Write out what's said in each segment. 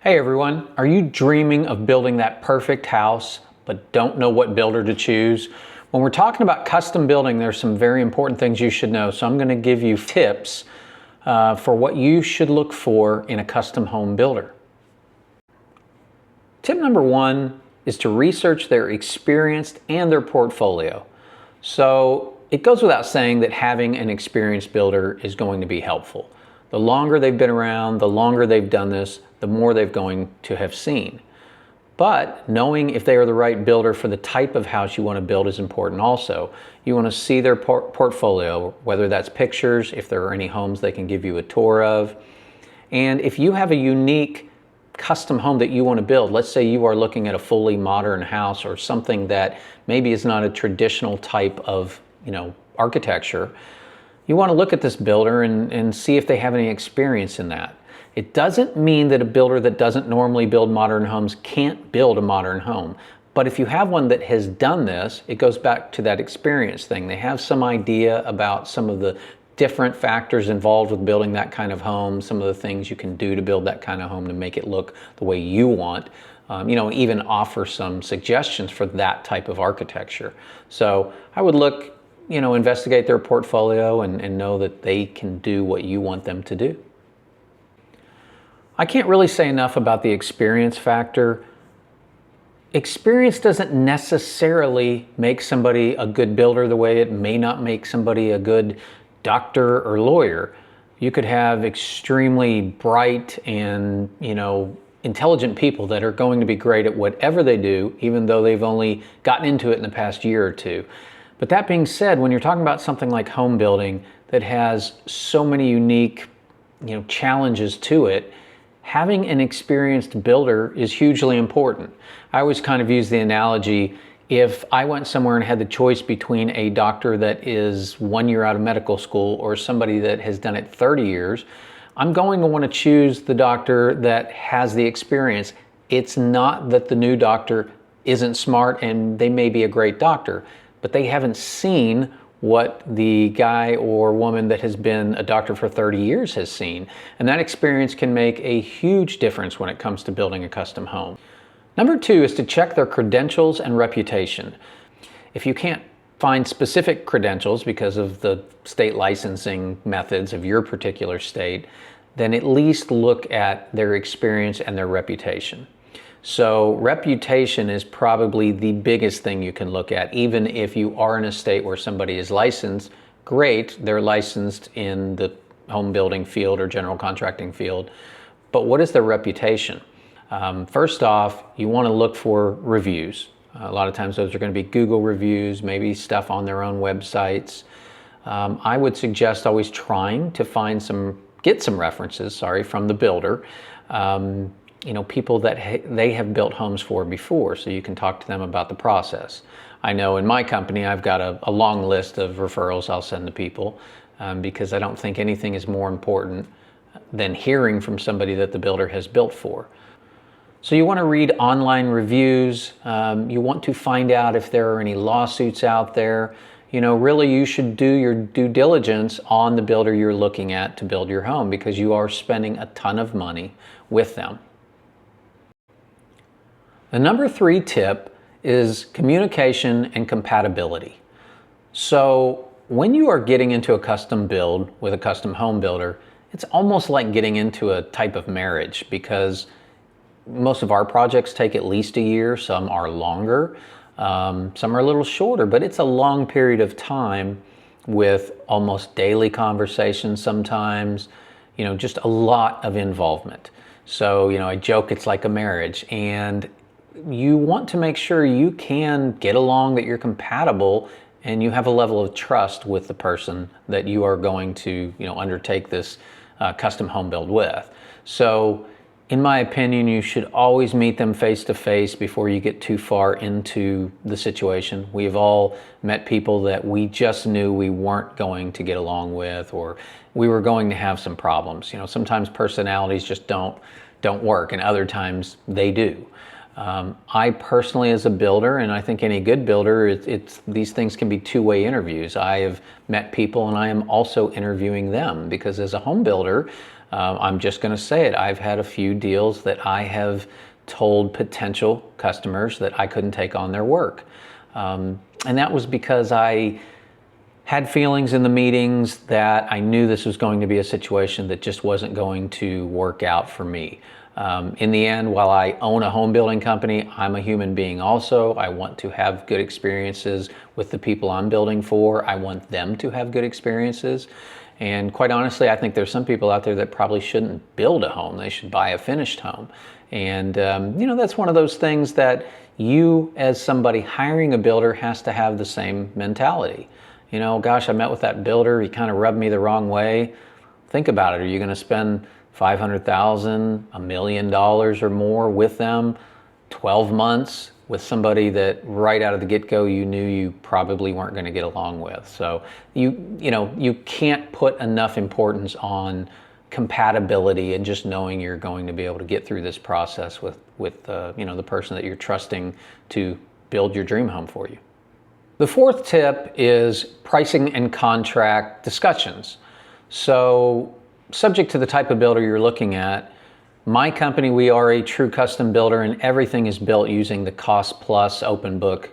Hey everyone, are you dreaming of building that perfect house but don't know what builder to choose? When we're talking about custom building, there's some very important things you should know. So I'm going to give you tips for what you should look for in a custom home builder. Tip number one is to research their experience and their portfolio. So it goes without saying that having an experienced builder is going to be helpful. The longer they've been around, the longer they've done this, the more they're going to have seen. But knowing if they are the right builder for the type of house you want to build is important also. You want to see their portfolio, whether that's pictures, if there are any homes they can give you a tour of. And if you have a unique custom home that you want to build, let's say you are looking at a fully modern house or something that maybe is not a traditional type of, architecture, you want to look at this builder and see if they have any experience in that. It doesn't mean that a builder that doesn't normally build modern homes can't build a modern home. But if you have one that has done this, it goes back to that experience thing. They have some idea about some of the different factors involved with building that kind of home, some of the things you can do to build that kind of home to make it look the way you want. Even offer some suggestions for that type of architecture. So I would look, investigate their portfolio and know that they can do what you want them to do. I can't really say enough about the experience factor. Experience doesn't necessarily make somebody a good builder the way it may not make somebody a good doctor or lawyer. You could have extremely bright and, intelligent people that are going to be great at whatever they do, even though they've only gotten into it in the past year or two. But that being said, when you're talking about something like home building that has so many unique, challenges to it, having an experienced builder is hugely important. I always kind of use the analogy, if I went somewhere and had the choice between a doctor that is 1 year out of medical school or somebody that has done it 30 years, I'm going to want to choose the doctor that has the experience. It's not that the new doctor isn't smart and they may be a great doctor, but they haven't seen what the guy or woman that has been a doctor for 30 years has seen. And that experience can make a huge difference when it comes to building a custom home. Number two is to check their credentials and reputation. If you can't find specific credentials because of the state licensing methods of your particular state, then at least look at their experience and their reputation. So reputation is probably the biggest thing you can look at. Even if you are in a state where somebody is licensed, great, they're licensed in the home building field or general contracting field. But what is their reputation? First off, you want to look for reviews. A lot of times those are going to be Google reviews, maybe stuff on their own websites. I would suggest always trying to get some references, from the builder. People that they have built homes for before, so you can talk to them about the process. I know in my company, I've got a long list of referrals I'll send to people because I don't think anything is more important than hearing from somebody that the builder has built for. So you want to read online reviews. You want to find out if there are any lawsuits out there. Really you should do your due diligence on the builder you're looking at to build your home because you are spending a ton of money with them. The number three tip is communication and compatibility. So when you are getting into a custom build with a custom home builder, it's almost like getting into a type of marriage because most of our projects take at least a year, some are longer, some are a little shorter, but it's a long period of time with almost daily conversations sometimes, just a lot of involvement. So, I joke it's like a marriage, and you want to make sure you can get along, that you're compatible, and you have a level of trust with the person that you are going to, undertake this custom home build with. So, in my opinion, you should always meet them face to face before you get too far into the situation. We've all met people that we just knew we weren't going to get along with, or we were going to have some problems. Sometimes personalities just don't work, and other times they do. I personally, as a builder, and I think any good builder, these things can be two-way interviews. I have met people and I am also interviewing them, because as a home builder, I'm just going to say it, I've had a few deals that I have told potential customers that I couldn't take on their work. And that was because I had feelings in the meetings that I knew this was going to be a situation that just wasn't going to work out for me. In the end, while I own a home building company, I'm a human being also. I want to have good experiences with the people I'm building for. I want them to have good experiences. And quite honestly, I think there's some people out there that probably shouldn't build a home. They should buy a finished home. And that's one of those things that you, as somebody hiring a builder, has to have the same mentality. Gosh, I met with that builder, he kind of rubbed me the wrong way. Think about it. Are you going to spend $500,000, $1 million or more with them, 12 months with somebody that right out of the get-go you knew you probably weren't going to get along with? So you can't put enough importance on compatibility and just knowing you're going to be able to get through this process with the person that you're trusting to build your dream home for you. The fourth tip is pricing and contract discussions. So, subject to the type of builder you're looking at, my company, we are a true custom builder, and everything is built using the cost plus open book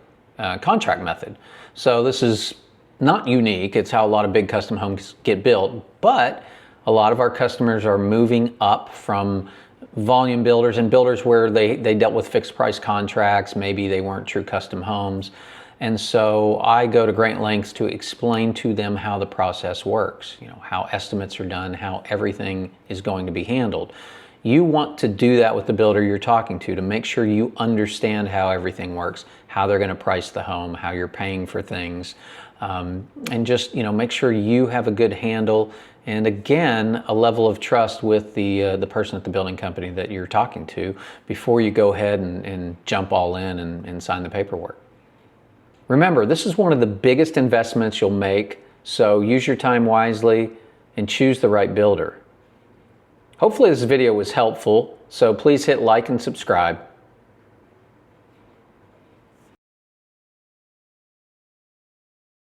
contract method. So this is not unique. It's how a lot of big custom homes get built, but a lot of our customers are moving up from volume builders and builders where they dealt with fixed price contracts. Maybe they weren't true custom homes. And so I go to great lengths to explain to them how the process works, how estimates are done, how everything is going to be handled. You want to do that with the builder you're talking to make sure you understand how everything works, how they're going to price the home, how you're paying for things, and just make sure you have a good handle, and again, a level of trust with the person at the building company that you're talking to before you go ahead and jump all in and sign the paperwork. Remember, this is one of the biggest investments you'll make, so use your time wisely and choose the right builder. Hopefully this video was helpful, so please hit like and subscribe.